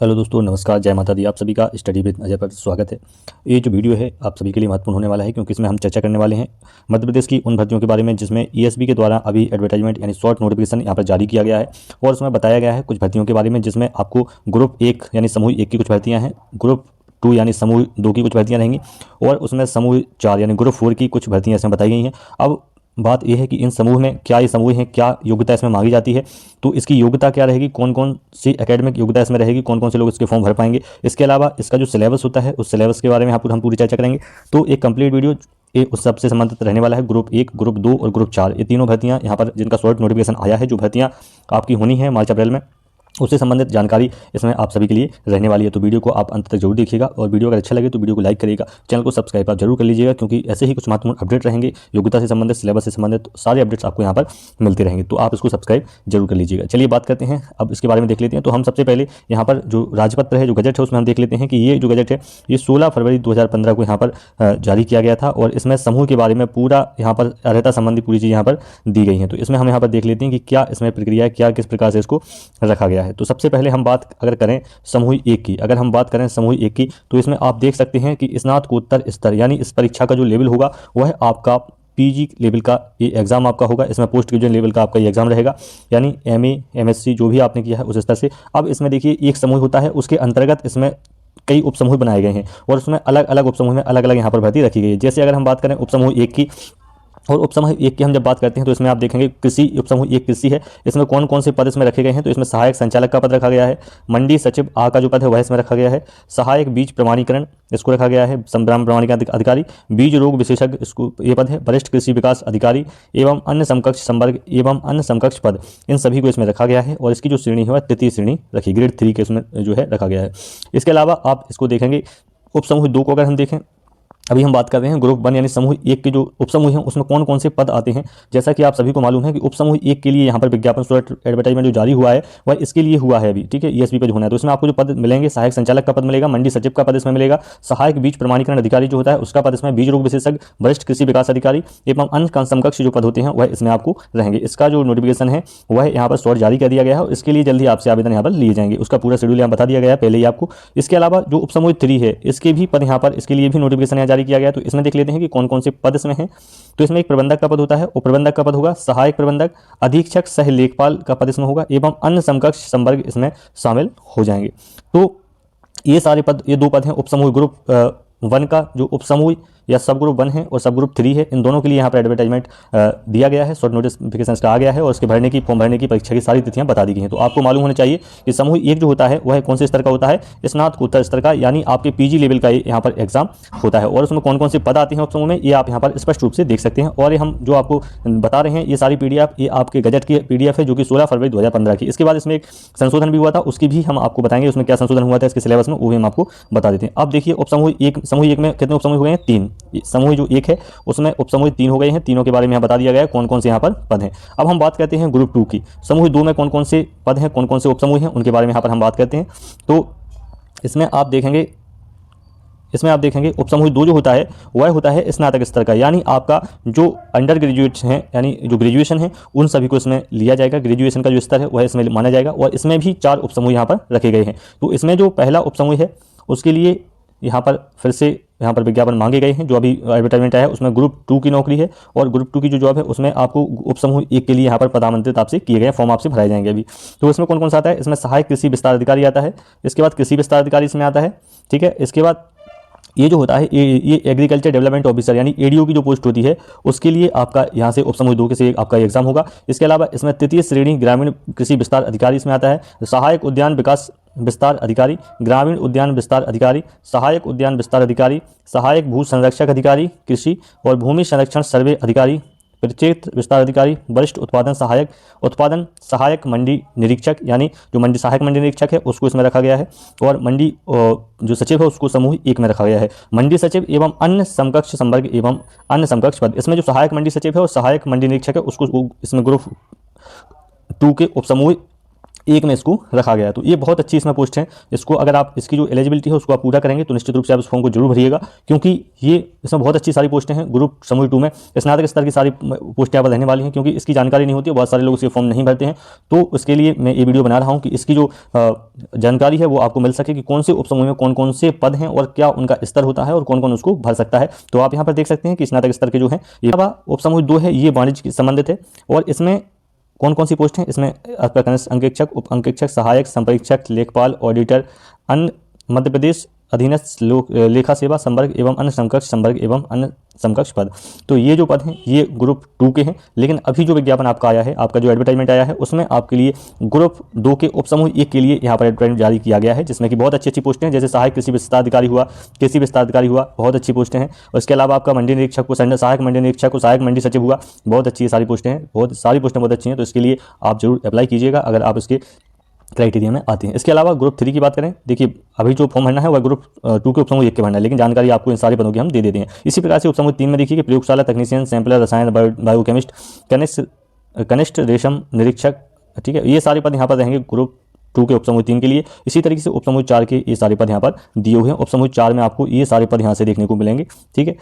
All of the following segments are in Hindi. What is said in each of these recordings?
हेलो दोस्तों, नमस्कार, जय माता दी। आप सभी का स्टडी विद अजय पर स्वागत है। ये जो वीडियो है आप सभी के लिए महत्वपूर्ण होने वाला है, क्योंकि इसमें हम चर्चा करने वाले हैं मध्य प्रदेश की उन भर्तियों के बारे में जिसमें ईएसबी के द्वारा अभी एडवर्टाइजमेंट यानी शॉर्ट नोटिफिकेशन यहाँ पर जारी किया गया है। और उसमें बताया गया है कुछ भर्तियों के बारे में जिसमें आपको ग्रुप 1 यानी समूह 1 की कुछ भर्तियाँ हैं, ग्रुप 2 यानी समूह 2 की कुछ भर्तियाँ रहेंगी, और उसमें समूह 4 यानी ग्रुप 4 की कुछ भर्तियाँ इसमें बताई गई हैं। अब बात यह है कि इन समूह में क्या ये समूह हैं, क्या योग्यता इसमें मांगी जाती है, तो इसकी योग्यता क्या रहेगी, कौन कौन सी एकेडमिक योग्यता इसमें रहेगी, कौन कौन से लोग इसके फॉर्म भर पाएंगे। इसके अलावा इसका जो सिलेबस होता है उस सिलेबस के बारे में हम पूरी चर्चा करेंगे। तो एक कंप्लीट वीडियो ये उस सबसे संबंधित रहने वाला है। ग्रुप 1, ग्रुप 2 और ग्रुप 4 ये तीनों भर्तियाँ यहाँ पर जिनका शॉर्ट नोटिफिकेशन आया है, जो भर्तियाँ आपकी होनी है मार्च अप्रैल में, उससे संबंधित जानकारी इसमें आप सभी के लिए रहने वाली है। तो वीडियो को आप अंत तक जरूर देखिएगा, और वीडियो अगर अच्छा लगे तो वीडियो को लाइक करिएगा, चैनल को सब्सक्राइब आप जरूर कर लीजिएगा, क्योंकि ऐसे ही कुछ महत्वपूर्ण अपडेट रहेंगे योग्यता से संबंधित, सिलेबस से संबंधित सारे अपडेट्स आपको यहाँ पर मिलते रहेंगे। तो आप इसको सब्सक्राइब जरूर कर लीजिएगा। चलिए बात करते हैं, अब इसके बारे में देख लेते हैं। तो हम सबसे पहले यहाँ पर जो राजपत्र है, जो गजट है, उसमें हम देख लेते हैं कि ये जो गजट है ये 16 फरवरी 2015 को यहाँ पर जारी किया गया था, और इसमें समूह के बारे में पूरा यहाँ पर अर्हता संबंधी पूरी चीज़ यहाँ पर दी गई है। तो इसमें हम यहाँ पर देख लेते हैं कि क्या इसमें प्रक्रिया है, क्या किस प्रकार से इसको रखा गया है। तो सबसे पहले हम बात अगर करें समूह 1 की, अगर हम बात करें समूह 1 की, तो इसमें आप देख सकते हैं कि स्नातकोत्तर स्तर यानी इस परीक्षा का जो लेवल होगा वह आपका पीजी लेवल का ये एग्जाम आपका होगा। इसमें पोस्ट ग्रेजुएट लेवल का आपका ये एग्जाम रहेगा, यानी एमए एमएससी जो भी आपने किया है उस स्तर से। अब इसमें देखिए एक समूह होता है, उसके अंतर्गत इसमें कई उपसमूह बनाए गए हैं, और उसमें अलग अलग उपसमूह में अलग अलग यहाँ पर भर्ती रखी गई है। जैसे अगर हम बात करें उपसमूह 1 की, और उपसमूह 1 की हम जब बात करते हैं तो इसमें आप देखेंगे कृषि, उपसमूह 1 कृषि है। इसमें कौन कौन से पद इसमें रखे गए हैं, तो इसमें सहायक संचालक का पद रखा गया है, मंडी सचिव आ का जो पद है वह इसमें रखा गया है, सहायक बीज प्रमाणीकरण इसको रखा गया है, संग्राम प्रमाणीकरण अधिकारी, बीज रोग विशेषज्ञ इसको ये पद है, वरिष्ठ कृषि विकास अधिकारी एवं अन्य समकक्ष संवर्ग एवं अन्य समकक्ष पद, इन सभी को इसमें रखा गया है। और इसकी जो श्रेणी है वह तृतीय श्रेणी रखी, ग्रेड 3 के इसमें जो है रखा गया है। इसके अलावा आप इसको देखेंगे उपसमूह 2 को अगर हम देखें, अभी हम बात कर रहे हैं ग्रुप 1 यानी समूह 1 के जो उपसमूह हैं उसमें कौन कौन से पद आते हैं। जैसा कि आप सभी को मालूम है कि उपसमूह 1 के लिए यहाँ पर विज्ञापन शॉर्ट एडवर्टाइजमेंट जो जारी हुआ है वह इसके लिए हुआ है अभी, ठीक है, ईएसबी पे जो होना है। तो इसमें आपको जो पद मिलेंगे, सहायक संचालक का पद मिलेगा, मंडी सचिव का पद इसमें मिलेगा, सहायक बीज प्रमाणीकरण अधिकारी जो होता है उसका पद इसमें, बीज रोग विशेषज्ञ, वरिष्ठ कृषि विकास अधिकारी एवं अन्य समकक्ष जो पद होते हैं वह इसमें आपको रहेंगे। इसका जो नोटिफिकेशन है वह यहाँ पर शॉर्ट जारी कर दिया गया है, और इसके लिए जल्दी आपसे आवेदन यहाँ पर लिए जाएंगे। उसका पूरा शेड्यूल यहाँ बता दिया गया है पहले ही आपको। इसके अलावा जो उपसमूह 3 है इसके भी पद यहाँ पर, इसके लिए भी नोटिफिकेशन यहाँ जारी किया गया है। तो इसमें देख लेते हैं कि कौन कौन से पद इसमें हैं। तो इसमें एक प्रबंधक का पद होता है, उप प्रबंधक का पद होगा, सहायक प्रबंधक, अधीक्षक सह लेखपाल का पद इसमें होगा, एवं अन्य समकक्ष संवर्ग इसमें शामिल हो जाएंगे। तो ये सारे पद, ये 2 पद हैं उपसमूह ग्रुप 1 का, जो उपसमूह या सब ग्रुप 1 है और सब ग्रुप 3 है, इन दोनों के लिए यहाँ पर एडवर्टाइजमेंट दिया गया है, शॉर्ट नोटिफिकेशन का आ गया है, और उसके भरने की, फॉर्म भरने की, परीक्षा की सारी तिथियां बता दी गई हैं। तो आपको मालूम होना चाहिए कि समूह 1 जो होता है वह कौन से स्तर का होता है, स्नातकोत्तर स्तर का, यानी आपके पीजी लेवल का यहाँ पर एग्जाम होता है। और उसमें कौन कौन से पद आते हैं उपसमूह में ये आप यहाँ पर स्पष्ट रूप से देख सकते हैं। और ये हम जो आपको बता रहे हैं ये सारी PDF ये आपके गजट की PDF है, जो कि 16 फरवरी 2015 की। इसके बाद इसमें एक संशोधन भी हुआ था, उसकी भी हम आपको बताएंगे उसमें क्या संशोधन हुआ था इसके सिलेबस में, वो भी हम आपको बता देते हैं। अब देखिए उपसमूह 1, समूह 1 में कितने उपसमूह हो गए हैं, 3। समूह जो 1 है उसमें उपसमूह 3 हो गए हैं, तीनों के बारे में यहाँ बता दिया गया है कौन कौन से यहाँ पर पद हैं। अब हम बात करते हैं ग्रुप 2 की, समूह 2 में कौन कौन से पद हैं, कौन कौन से उपसमूह हैं, उनके बारे में यहाँ पर हम बात करते हैं। तो इसमें आप देखेंगे उपसमूह 2 जो होता है वह होता है स्नातक स्तर का, यानी आपका जो अंडर ग्रेजुएट्स हैं, यानी जो ग्रेजुएशन है उन सभी को इसमें लिया जाएगा, ग्रेजुएशन का जो स्तर है वह इसमें माना जाएगा। और इसमें भी 4 उपसमूह यहाँ पर रखे गए हैं। तो इसमें जो पहला उपसमूह है उसके लिए यहाँ पर फिर से यहाँ पर विज्ञापन मांगे गए हैं, जो अभी एडवर्टाइजमेंट आया है उसमें ग्रुप 2 की नौकरी है, और ग्रुप 2 की जो जॉब है उसमें आपको उपसमूह 1 के लिए यहाँ पर पदामंत्रित आपसे किए गए फॉर्म आपसे भराए जाएंगे अभी। तो इसमें कौन कौन सा आता है, इसमें सहायक कृषि विस्तार अधिकारी आता है, इसके बाद कृषि विस्तार अधिकारी इसमें आता है, ठीक है। इसके बाद ये जो होता है ये एग्रीकल्चर डेवलपमेंट ऑफिसर यानी एडीओ की जो पोस्ट होती है उसके लिए आपका यहाँ से उपसमूह 2 के से आपका एग्जाम होगा। इसके अलावा इसमें तृतीय श्रेणी ग्रामीण कृषि विस्तार अधिकारी इसमें आता है, सहायक उद्यान विकास विस्तार अधिकारी, ग्रामीण उद्यान विस्तार अधिकारी, सहायक उद्यान विस्तार अधिकारी, सहायक भू संरक्षक अधिकारी कृषि और भूमि संरक्षण सर्वे अधिकारी, परिक्षेत्र विस्तार अधिकारी, वरिष्ठ उत्पादन सहायक मंडी निरीक्षक, यानी जो मंडी सहायक मंडी निरीक्षक है उसको इसमें रखा गया है, और मंडी जो सचिव है उसको समूह 1 में रखा गया है। मंडी सचिव एवं अन्य समकक्ष संवर्ग एवं अन्य समकक्ष पद, इसमें जो सहायक मंडी सचिव है और सहायक मंडी निरीक्षक है उसको इसमें ग्रुप 2 के उपसमूह 1 में इसको रखा गया है। तो ये बहुत अच्छी इसमें पोस्ट है। इसको अगर आप इसकी जो एलिजिबिलिटी है उसको आप पूरा करेंगे तो निश्चित रूप से आप इस फॉर्म को जरूर भरिएगा, क्योंकि ये इसमें बहुत अच्छी सारी पोस्टें हैं। ग्रुप समूह 2 में स्नातक स्तर की सारी पोस्टें यहाँ पर रहने वाली हैं, क्योंकि इसकी जानकारी नहीं होती है, बहुत सारे लोग इसके फॉर्म नहीं भरते हैं। तो उसके लिए मैं ये वीडियो बना रहा हूँ कि इसकी जो जानकारी है वो आपको मिल सके कि कौन से उपसमूह में कौन कौन से पद हैं और क्या उनका स्तर होता है और कौन कौन उसको भर सकता है। तो आप यहाँ पर देख सकते हैं कि स्नातक स्तर के जो है ये उपसमूह 2 है, ये वाणिज्य से संबंधित है। और इसमें कौन कौन सी पोस्ट हैं, इसमें आपका कनिष्ठ अंकेक्षक, उप अंकेक्षक, सहायक, संपरीक्षक, लेखपाल, ऑडिटर, अन्य मध्य प्रदेश अधीनस्थ लेखा सेवा संवर्ग एवं अन्य समकक्ष संवर्ग एवं अन्य समकक्ष पद। तो ये जो पद हैं ये ग्रुप 2 के हैं। लेकिन अभी जो विज्ञापन आपका आया है, आपका जो एडवर्टाइजमेंट आया है, उसमें आपके लिए ग्रुप 2 के उपसमूह 1 के लिए यहाँ पर एडवर्टाइजमेंट जारी किया गया है, जिसमें कि बहुत अच्छी अच्छी पोस्टें हैं, जैसे सहायक कृषि विस्ताराधिकारी हुआ, कृषि विस्ताराधिकारी हुआ, बहुत अच्छी पोस्टें हैं। और इसके अलावा आपका मंडी निरीक्षक को, सहायक मंडी निरीक्षक को, सहायक मंडी सचिव हुआ, बहुत अच्छी सारी पोस्टें हैं, बहुत सारी पोस्टें बहुत अच्छी हैं। तो इसके लिए आप जरूर अप्लाई कीजिएगा अगर आप इसके क्राइटेरिया में आते हैं। इसके अलावा ग्रुप 3 की बात करें, देखिए अभी जो फॉर्म भरना है वह ग्रुप 2 के उपसमूह 1 के भरना है, लेकिन जानकारी आपको इन सारे पदों की हम दे देते हैं। इसी प्रकार से उपसमूह 3 में देखिए कि प्रयोगशाला तकनीशियन, सैंपलर, रसायन, बायोकेमिस्ट, कनिष्ठ रेशम निरीक्षक, ठीक है, ये सारे पद यहाँ पर रहेंगे ग्रुप 2 के उपसमूह 3 के लिए। इसी तरीके से उपसमूह 4 के ये सारे पद यहाँ पर दिए हुए हैं। उपसमूह 4 में आपको ये सारे पद यहाँ से देखने को मिलेंगे, ठीक है।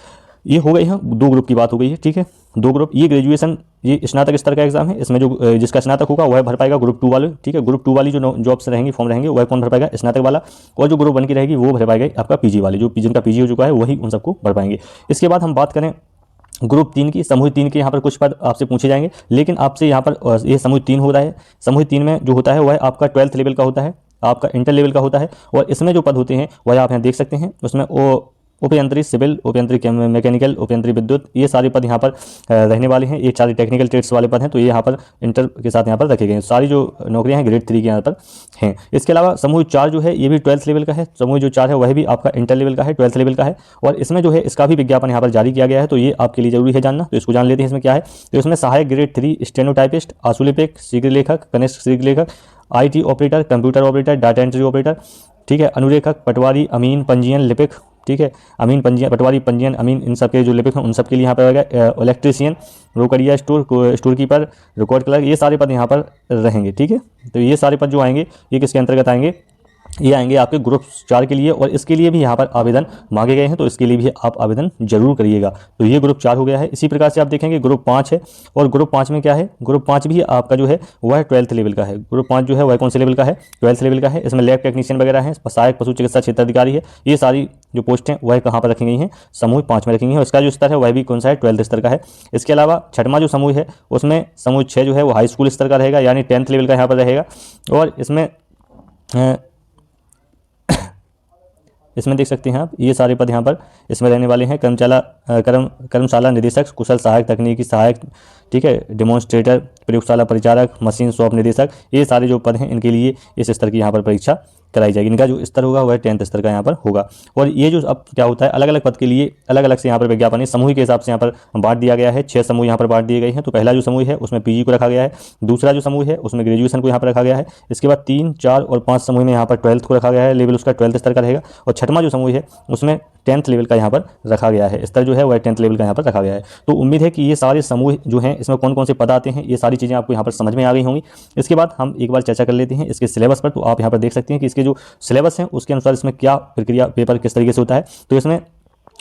ये हो गई है 2 ग्रुप की बात हो गई है, ठीक है। 2 ग्रुप, ये ग्रेजुएशन, ये स्नातक स्तर का एग्जाम है। इसमें जो जिसका स्नातक होगा वह भर पाएगा ग्रुप 2 वाले, ठीक है। ग्रुप 2 वाली जो जॉब्स रहेंगी, फॉर्म रहेंगे, वह कौन भर पाएगा? स्नातक वाला। और जो ग्रुप 1 की रहेगी वो भर पाएगा आपका पीजी वाले, जो जिनका पीजी हो चुका है वही उन सबको भर पाएंगे। इसके बाद हम बात करें ग्रुप 3 की, समूह 3 के यहाँ पर कुछ पद आपसे पूछे जाएंगे, लेकिन आपसे यहाँ पर ये समूह 3 हो रहा है। समूह 3 में जो होता है वह आपका 12th लेवल का होता है, आपका इंटर लेवल का होता है। और इसमें जो पद होते हैं वह आप यहाँ देख सकते हैं। उसमें वो उपयंत्री सिविल, उपयंत्री मैकेनिकल, उपयंत्री विद्युत, ये सारे पद यहाँ पर रहने वाले हैं। ये सारे टेक्निकल ट्रेड्स वाले पद हैं, तो ये यहाँ पर इंटर के साथ यहाँ पर रखे गए हैं। सारी जो नौकरियाँ हैं ग्रेड 3 के यहाँ पर हैं। इसके अलावा समूह 4 जो है ये भी 12th लेवल का है। समूह जो 4 है वह भी आपका इंटर लेवल का है, 12th लेवल का है। और इसमें जो है इसका भी विज्ञापन यहाँ पर जारी किया गया है, तो ये आपके लिए जरूरी है जानना। तो इसको जान लेते हैं इसमें क्या है। तो इसमें सहायक ग्रेड 3 स्टेनोटाइपिस्ट, आशुलिपिक, शीघ्र लेखक, कनिष्ठ शीघ्र लेखक, IT operator, computer operator, data entry operator, ठीक है, अनुलेखक, पटवारी, अमीन, पंजीयन, लिपिक, ठीक है, अमीन, पंजीयन, पटवारी, पंजीयन, अमीन, इन सब के जो लिपिक हैं उन सब के लिए यहाँ पर रहेगा। Electrician, Rokadia store keeper, record clerk, ये सारे पद यहाँ पर रहेंगे, ठीक है। तो ये सारे पद जो आएंगे ये किसके अंतर्गत आएंगे? ये आएंगे आपके ग्रुप 4 के लिए। और इसके लिए भी यहाँ पर आवेदन मांगे गए हैं, तो इसके लिए भी आप आवेदन जरूर करिएगा। तो ये ग्रुप 4 हो गया है। इसी प्रकार से आप देखेंगे ग्रुप 5 है, और ग्रुप 5 में क्या है? ग्रुप 5 भी आपका जो है वह 12th लेवल का है। ग्रुप 5 जो है वह कौन से लेवल का है? 12th लेवल का है। इसमें लैब टेक्नीशियन वगैरह है, सहायक पशु चिकित्सा क्षेत्राधिकारी है। ये सारी जो पोस्ट हैं वह कहाँ पर रखी गई हैं? समूह 5 में रखी गई हैं। उसका जो स्तर है वह भी कौन सा है? 12th स्तर का है। इसके अलावा 6वां जो समूह है उसमें समूह 6 जो है वो हाई स्कूल स्तर का रहेगा, यानी 10th लेवल का यहाँ पर रहेगा। और इसमें देख सकते हैं आप ये सारे पद यहाँ पर इसमें रहने वाले हैं। कर्मशाला निदेशक, कुशल सहायक, तकनीकी सहायक, ठीक है, डेमोन्स्ट्रेटर, प्रयोगशाला परिचारक, मशीन शॉप निदेशक, ये सारे जो पद हैं इनके लिए इस स्तर की यहाँ पर परीक्षा कराई जाएगी। इनका जो स्तर होगा वह 10th स्तर का यहाँ पर होगा। और ये जो अब क्या होता है, अलग अलग पद के लिए अलग अलग से यहाँ पर विज्ञापन है, समूह के हिसाब से यहाँ पर बांट दिया गया है। 6 समूह यहाँ पर बांट दिए गए हैं। तो पहला जो समूह है उसमें पीजी को रखा गया है, दूसरा जो समूह है उसमें ग्रेजुएशन को यहाँ पर रखा गया है। इसके बाद 3, 4 और 5 समूह में यहाँ पर 12th को रखा गया है, लेवल उसका 12th स्तर का रहेगा। और 6वां जो समूह है उसमें 10th लेवल का यहाँ पर रखा गया है, स्तर जो है वह 10th लेवल का यहाँ पर रखा गया है। तो उम्मीद है कि ये सारे समूह जो हैं इसमें कौन कौन से पद आते हैं ये सारी चीज़ें आपको यहाँ पर समझ में आ गई होंगी। इसके बाद हम एक बार चर्चा कर लेते हैं इसके सिलेबस पर। तो आप यहाँ पर देख सकते हैं कि इसके जो सिलेबस हैं उसके अनुसार इसमें क्या प्रक्रिया, पेपर किस तरीके से होता है। तो इसमें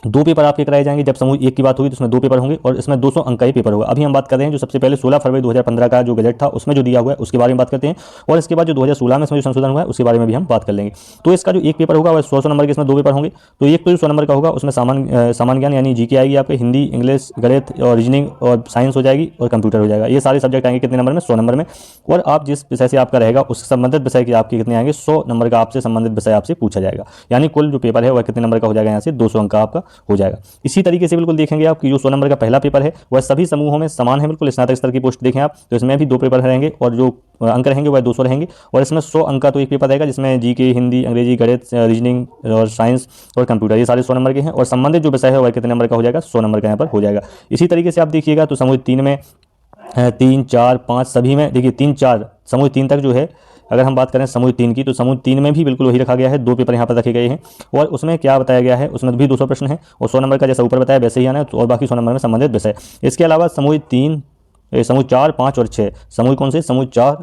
2 पेपर आपके कराए जाएंगे। जब समूह 1 की बात होगी तो उसमें 2 पेपर होंगे और इसमें 200 अंक का ही पेपर होगा। अभी हम बात कर रहे हैं जो सबसे पहले 16 फरवरी 2015 का जो गजट था उसमें जो दिया हुआ है उसके बारे में बात करते हैं। और इसके बाद जो 2016 में इसमें जो संशोधन हुआ है उसके बारे में भी हम बात कर लेंगे। तो इसका जो एक पेपर होगा वह 100 नंबर के, इसमें 2 पेपर होंगे। तो एक तो जो 100 नंबर का होगा उसमें सामान्य ज्ञान यानी जीके आएगी, आपके हिंदी, इंग्लिश, गणित और रीजनिंग और साइंस हो जाएगी और कंप्यूटर हो जाएगा। ये सारे सब्जेक्ट आएंगे कितने नंबर में? 100 नंबर में। और आप जिस विषय से आपका रहेगा उससे संबंधित विषय के आपके कितने आएंगे? 100 नंबर का आपसे संबंधित विषय आपसे पूछा जाएगा। यानी कुल जो पेपर है वह कितने नंबर का हो जाएगा? यहाँ से 200 अंक का आपका हो जाएगा। इसी तरीके से बिल्कुल देखेंगे आप कि जो 100 नंबर का पहला पेपर है वह सभी समूहों में समान है, बिल्कुल स्नातक स्तर की पोस्ट देखें आप तो इसमें भी 2 पेपर रहेंगे और जो अंक रहेंगे वह 200 रहेंगे। और इसमें 100 अंक का तो एक पेपर रहेगा जिसमें जीके, हिंदी, अंग्रेजी, गणित, रीजनिंग और साइंस और कंप्यूटर, ये सारे 100 नंबर के हैं। और संबंधित जो विषय है वह कितने नंबर का हो जाएगा? 100 नंबर का यहाँ पर हो जाएगा। इसी तरीके से आप देखिएगा तो समूह 3 में 3, 4, 5 सभी में देखिए 3, 4 समूह 3 तक जो है अगर हम बात करें समूह 3 की तो समूह 3 में भी बिल्कुल वही रखा गया है। 2 पेपर यहाँ पर रखे गए हैं और उसमें क्या बताया गया है उसमें भी 200 प्रश्न है और 100 नंबर का जैसा ऊपर बताया वैसे ही आना है और बाकी 100 नंबर में संबंधित विषय। इसके अलावा समूह 4, 5 और 6 समूह कौन से? समूह 4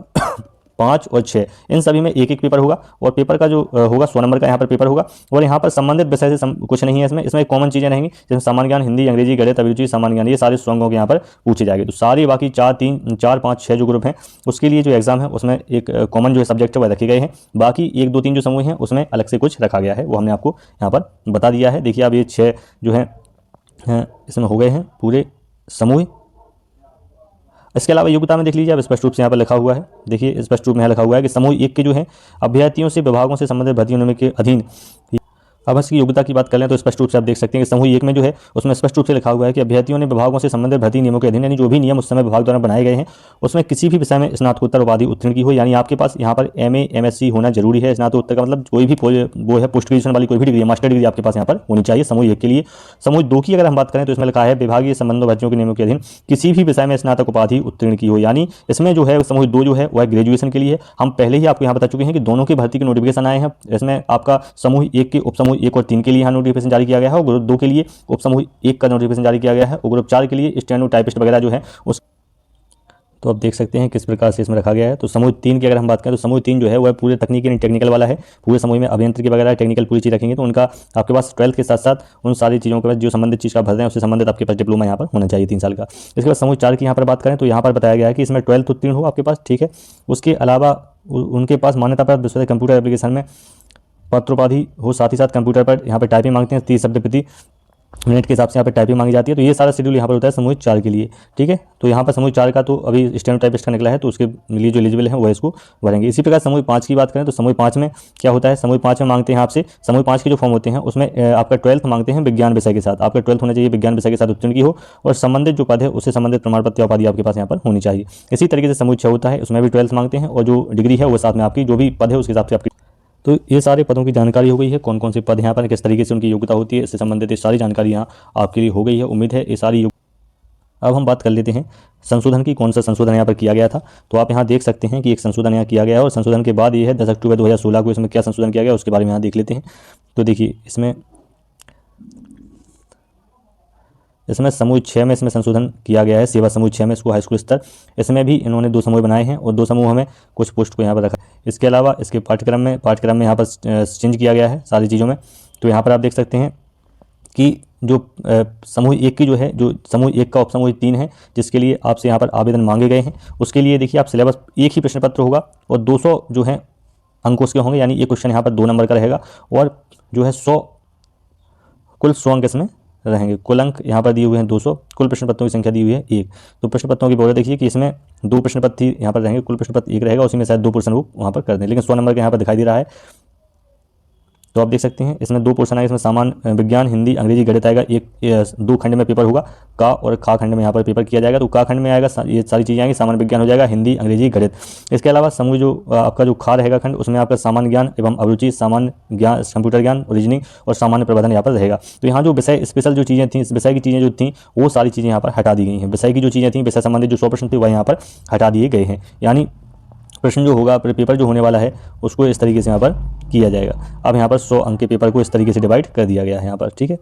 5 और 6 इन सभी में एक एक पेपर होगा और पेपर का जो होगा 100 नंबर का यहाँ पर पेपर होगा। और यहाँ पर संबंधित विषय से कुछ नहीं है, इसमें कॉमन चीज़ें रहेंगी जिसमें सामान्य ज्ञान, हिंदी, अंग्रेजी, गणित, अभिरुचि, सामान्य ज्ञान, ये सारे अंकों के यहाँ पर पूछे जाएंगे। तो सारी बाकी 4, 3, 4, 5, 6 जो ग्रुप हैं उसके लिए जो एग्जाम है उसमें एक कॉमन जो है सब्जेक्ट है वह रखे गए हैं। बाकी 1, 2, 3 जो समूह हैं उसमें अलग से कुछ रखा गया है, वो हमने आपको यहाँ पर बता दिया है। देखिए अब ये 6 जो है इसमें हो गए हैं पूरे समूह। इसके अलावा योग्यता में देख लीजिए, अब स्पष्ट रूप से यहाँ पर लिखा हुआ है, देखिए स्पष्ट रूप में लिखा हुआ है कि समूह 1 के जो है अभ्यर्थियों से विभागों से संबंधित भर्ती नियमों के अधीन। अब इसकी योग्यता की बात कर लें तो स्पष्ट रूप से आप देख सकते हैं कि समूह 1 में जो है उसमें स्पष्ट रूप से लिखा हुआ है कि अभ्यर्थियों ने विभागों से संबंधित भर्ती नियमों के अधीन, यानी जो भी नियम उस समय विभाग द्वारा बनाए गए हैं उसमें किसी भी विषय में स्नातकोत्तर उपाधि उत्तीर्ण की हो, यानी आपके पास यहाँ पर MA MSc होना जरूरी है। स्नातकोत्तर का मतलब कोई भी वो है पोस्ट ग्रेजुएशन वाली कोई भी डिग्री, मास्टर डिग्री आपके पास यहाँ पर होनी चाहिए समूह 1 के लिए। समूह 2 की अगर हम बात करें तो इसमें लिखा है विभागीय संबंधों भर्तियों के नियमों के अधीन किसी भी विषय में स्नातक उपाधि उत्तीर्ण की हो, यानी इसमें जो है समूह 2 जो है वह ग्रेजुएशन के लिए। हम पहले ही आपको यहाँ बता चुके हैं कि दोनों की भर्ती के नोटिफिकेशन आए हैं। इसमें आपका समूह 1 के उपसमूह 1 और 3 के लिए यहाँ नोटिफिकेशन जारी किया गया है और ग्रुप 2 के लिए उपसमूह 1 का नोटिफिकेशन जारी किया गया है और ग्रुप 4 के लिए स्टेनो टाइपिस्ट वगैरह जो है उस। तो आप देख सकते हैं किस प्रकार से इसमें रखा गया है। तो समूह 3 की अगर हम बात करें तो समूह 3 जो है वह पूरे तकनीकी यानी टेक्निकल वाला है। पूरे समूह में अभियंत्रिकी वगैरह टेक्निकल पूरी चीज़ रखेंगे तो उनका आपके पास 12th के साथ साथ उन सारी चीज़ों के बाद जो संबंधित चीज़ का भर रहे हैं उससे संबंधित आपके पास डिप्लोमा यहाँ पर होना चाहिए 3 साल का। इसके बाद समूह 4 की यहाँ पर बात करें तो यहाँ पर बताया गया है कि इसमें 12th उत्तीर्ण हो आपके पास, ठीक है। उसके अलावा उनके पास मान्यता प्राप्त विश्वविद्यालय कंप्यूटर एप्लीकेशन में पत्रोपाधि हो, साथ ही साथ कंप्यूटर पर यहाँ पर टाइपिंग मांगते हैं 30 शब्द प्रति मिनट के हिसाब से यहाँ पर टाइपिंग मांगी जाती है। तो ये सारा शेड्यूल यहाँ पर होता है समूह 4 के लिए, ठीक है। तो यहाँ पर समूह 4 का तो अभी स्टेनो टाइपिस्ट का निकला है तो उसके लिए जो एलिजिबल है वो इसको भरेंगे। इसी प्रकार समूह 5 की बात करें तो समूह 5 में क्या होता है, समूह 5 में मांगते हैं आपसे, समूह 5 के जो फॉर्म होते हैं उसमें आपका 12th मांगते हैं विज्ञान विषय के साथ, आपका 12th होना चाहिए विज्ञान विषय के साथ उत्तीर्ण की हो और संबंधित जो पद है उससे संबंधित प्रमाण पत्र उपाधि आपके पास यहाँ पर होनी चाहिए। इसी तरीके से समूह 6 होता है, उसमें भी 12th मांगते हैं और जो डिग्री है वो साथ में आपकी जो भी पद है उसके हिसाब से आपकी। तो ये सारे पदों की जानकारी हो गई है, कौन कौन से पद यहाँ पर किस तरीके से उनकी योग्यता होती है, इससे संबंधित ये सारी जानकारी यहाँ आपके लिए हो गई है। उम्मीद है ये सारी। अब हम बात कर लेते हैं संशोधन की, कौन सा संशोधन यहाँ पर किया गया था। तो आप यहाँ देख सकते हैं कि एक संशोधन यहाँ किया गया है और संशोधन के बाद ये है 10 अक्टूबर 2016 को इसमें क्या संशोधन किया गया उसके बारे में यहाँ देख लेते हैं। तो देखिए इसमें समूह 6 में इसमें संशोधन किया गया है, सेवा समूह 6 में इसको हाई स्कूल स्तर, इसमें भी इन्होंने 2 समूह बनाए हैं और 2 समूह में कुछ पोस्ट को यहाँ पर रखा। इसके अलावा इसके पाठ्यक्रम में यहाँ पर चेंज किया गया है सारी चीज़ों में। तो यहाँ पर आप देख सकते हैं कि जो समूह 1 की जो है, जो समूह 1 का उपसमूह 3 है जिसके लिए आपसे यहाँ पर आवेदन मांगे गए हैं, उसके लिए देखिए आप सिलेबस एक ही प्रश्न पत्र होगा और 200 जो है अंक उसके होंगे, यानी एक क्वेश्चन यहाँ पर 2 नंबर का रहेगा और जो है कुल 100 अंक इसमें रहेंगे। कुल अंक यहाँ पर दिए हुए हैं 200, कुल प्रश्न पत्रों की संख्या दी हुई है 1। तो प्रश्न पत्रों की बोर्ड देखिए कि इसमें 2 प्रश्न पत्र यहाँ पर रहेंगे, कुल प्रश्न पत्र 1 रहेगा, उसी में शायद 2 पोर्शन वो वहाँ पर कर दें, लेकिन 100 नंबर का यहाँ पर दिखाई दे रहा है। तो आप देख सकते हैं इसमें 2 पोर्शन आएगा, इसमें सामान्य विज्ञान, हिंदी, अंग्रेजी, गणित आएगा। 2 खंड में पेपर होगा, का और खा खंड में यहाँ पर पेपर किया जाएगा। तो का खंड में आएगा ये सारी चीज़ें आएंगी, सामान्य विज्ञान हो जाएगा, हिंदी, अंग्रेजी, गणित। इसके अलावा समूह जो आपका जो खा रहेगा खंड, उसमें आपका सामान्य ज्ञान एवं अभिरुचि, सामान्य ज्ञान, कंप्यूटर ज्ञान, रीजनिंग और सामान्य प्रबंधन यहाँ पर रहेगा। तो यहाँ जो विषय स्पेशल जो चीज़ें थी, विषय की चीज़ें जो थी वो सारी चीज़ें यहाँ पर हटा दी गई हैं। विषय की जो चीज़ें थी, विषय संबंधित जो 100 प्रश्न थे वह यहाँ पर हटा दिए गए हैं, यानी प्रश्न जो होगा पेपर जो होने वाला है उसको इस तरीके से यहाँ पर किया जाएगा। अब यहाँ पर 100 अंक के पेपर को इस तरीके से डिवाइड कर दिया गया है यहाँ पर, ठीक है।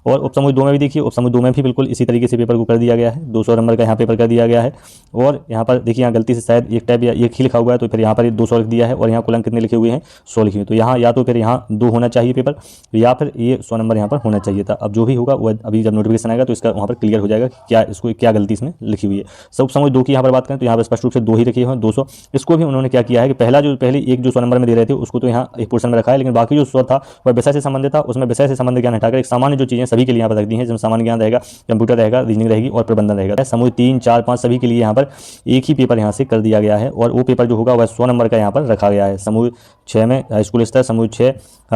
और उपसमूह 2 में भी देखिए, उपसमूह 2 में भी बिल्कुल इसी तरीके से पेपर को कर दिया गया है, 200 नंबर का यहाँ पेपर कर दिया गया है। और यहाँ पर देखिए यहाँ गलती से शायद एक टाइप या एक ही लिखा हुआ है, तो फिर यहाँ पर 200 लिख दिया है और यहाँ कुल अंक कितने लिखे हुए हैं 100 लिखे हुए। तो यहाँ या तो फिर यहाँ 2 होना चाहिए पेपर या फिर ये 100 नंबर यहाँ पर होना चाहिए था। अब जो भी होगा वो अभी जब नोटिफिकेशन आएगा तो इसका वहाँ पर क्लियर हो जाएगा कि क्या गलती इसमें लिखी हुई है। सब उपसमूह 2 की यहाँ पर बात करें तो यहाँ पर स्पष्ट रूप से 2 ही रखे हुए हैं 200। इसको भी उन्होंने क्या किया है कि पहले एक जो 100 नंबर में दे रहे थे उसको तो यहाँ एक पोर्शन में रखा है, लेकिन बाकी जो 100 था वह विषय से संबंधित था, उसमें विषय से संबंधित ज्ञान हटाकर एक सामान्य जो चीज़ें सभी के लिए यहाँ पर रख दी हैं, जिसमें सामान्य ज्ञान रहेगा, कंप्यूटर रहेगा, रीजनिंग रहेगी और प्रबंधन रहेगा। समूह 3, 4, 5 सभी के लिए यहाँ पर एक ही पेपर यहाँ से कर दिया गया है और वो पेपर जो होगा वह 100 नंबर का यहाँ पर रखा गया है। समूह 6 में हाई स्कूल स्तर, समूह 6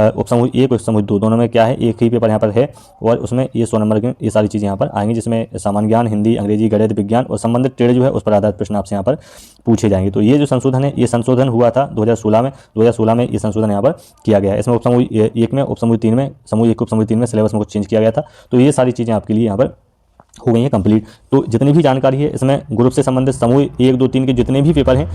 उपसमूह 1 और समूह 2 दोनों में क्या है एक ही पेपर यहाँ पर है और उसमें ये 100 नंबर की ये सारी चीज़ें यहाँ पर आएंगी, जिसमें सामान्य ज्ञान, हिंदी, अंग्रेजी, गणित, विज्ञान और संबंधित ट्रेड जो है उस पर आधारित प्रश्न आपसे यहाँ पर पूछे जाएंगे। तो ये जो संशोधन है, ये संशोधन हुआ था 2016 में ये संशोधन यहाँ पर किया गया है। इसमें उपसमूह 1 में, उपसमूह 3 में, समूह 1 उपसमूह 3 में सिलेबस में कुछ चेंज किया गया था। तो ये सारी चीज़ें आपके लिए यहाँ पर हो गई है कंप्लीट। तो जितनी भी जानकारी है इसमें ग्रुप से संबंधित समूह 1, 2, 3 के जितने भी पेपर हैं,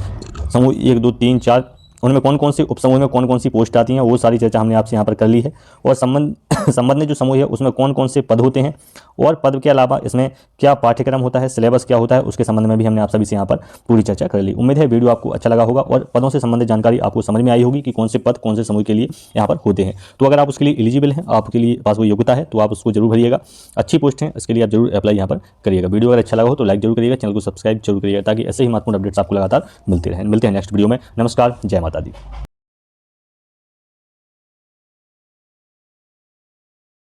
समूह 1, 2, 3, 4 उनमें कौन कौन से उपसमूह में कौन कौन सी पोस्ट आती हैं, वो सारी चर्चा हमने आपसे यहाँ पर कर ली है। और संबंधित जो समूह है उसमें कौन कौन से पद होते हैं और पद के अलावा इसमें क्या पाठ्यक्रम होता है, सिलेबस क्या होता है, उसके संबंध में भी हमने आप सभी से यहाँ पर पूरी चर्चा कर ली। उम्मीद है वीडियो आपको अच्छा लगा होगा और पदों से संबंधित जानकारी आपको समझ में आई होगी कि कौन से पद कौन से समूह के लिए यहाँ पर होते हैं। तो अगर आप उसके लिए एलिजिबल हैं, आपके लिए पास वो योग्यता है, तो आप उसको जरूर भरिएगा। अच्छी पोस्ट है, इसके लिए आप जरूर अप्लाई यहाँ पर करिएगा। वीडियो अगर अच्छा लगा हो तो लाइक जरूर करिएगा, चैनल को सब्सक्राइब जरूर करिएगा, ताकि ऐसे ही महत्वपूर्ण अपडेट्स आपको लगातार मिलते हैं नेक्स्ट वीडियो में। नमस्कार, जय माता दी।